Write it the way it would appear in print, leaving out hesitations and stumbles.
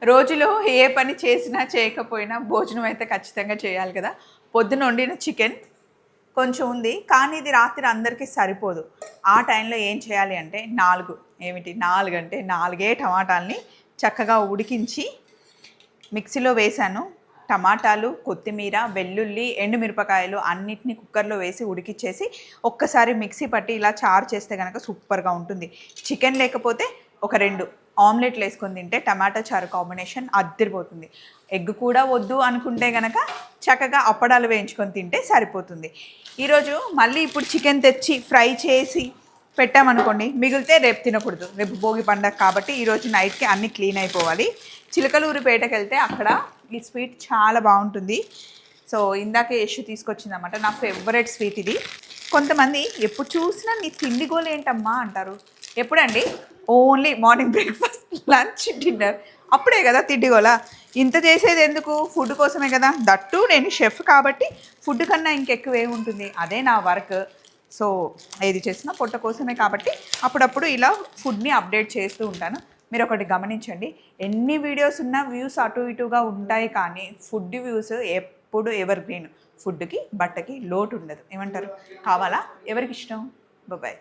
రోజులో ఏ పని చేసినా చేయకపోయినా భోజనం అయితే ఖచ్చితంగా చేయాలి కదా. పొద్దున వండిన చికెన్ కొంచెం ఉంది, కానీ ఇది రాత్రి అందరికీ సరిపోదు. ఆ టైంలో ఏం చేయాలి అంటే 4 అంటే 4 టమాటాలని చక్కగా ఉడికించి మిక్సీలో వేశాను. టమాటాలు, కొత్తిమీర, వెల్లుల్లి, ఎండుమిరపకాయలు అన్నిటిని కుక్కర్లో వేసి ఉడికిచ్చేసి ఒక్కసారి మిక్సీ పట్టి ఇలా చారు చేస్తే కనుక సూపర్గా ఉంటుంది. చికెన్ లేకపోతే ఒక 2 ఆమ్లెట్లు వేసుకొని తింటే టమాటా చారు కాంబినేషన్ అద్దరిపోతుంది. ఎగ్ కూడా వద్దు అనుకుంటే కనుక చక్కగా అప్పడాలు వేయించుకొని తింటే సరిపోతుంది. ఈరోజు మళ్ళీ ఇప్పుడు చికెన్ తెచ్చి ఫ్రై చేసి పెట్టామనుకోండి, మిగిలితే రేపు తినకూడదు. రేపు భోగి పండగ కాబట్టి ఈరోజు నైట్కి అన్నీ క్లీన్ అయిపోవాలి. చిలకలూరిపేటకి వెళ్తే అక్కడ ఈ స్వీట్ చాలా బాగుంటుంది. సో ఇందాక యశు తీసుకొచ్చిందన్నమాట. నా ఫేవరెట్ స్వీట్ ఇది. కొంతమంది ఎప్పుడు చూసినా నీ తిండి గోలు ఏంటమ్మా అంటారు. ఎప్పుడండి? Only morning breakfast, lunch, dinner. అప్పుడే కదా తిండి గోల. ఇంత చేసేది ఎందుకు? ఫుడ్ కోసమే కదా. దట్టు నేను షెఫ్ కాబట్టి ఫుడ్ కన్నా ఇంకెక్కువ ఏముంటుంది, అదే నా వర్క్. సో ఏది చేసినా పొట్ట కోసమే కాబట్టి అప్పుడప్పుడు ఇలా ఫుడ్ని అప్డేట్ చేస్తూ ఉంటాను. మీరు ఒకటి గమనించండి, ఎన్ని వీడియోస్ ఉన్నా వ్యూస్ అటు ఇటుగా ఉంటాయి, కానీ ఫుడ్ వ్యూస్ ఎప్పుడు ఎవర్ గ్రీన్. ఫుడ్కి బట్టకి లోటు ఉండదు. ఏమంటారు? కావాలా? ఎవరికి ఇష్టం? బాయ్.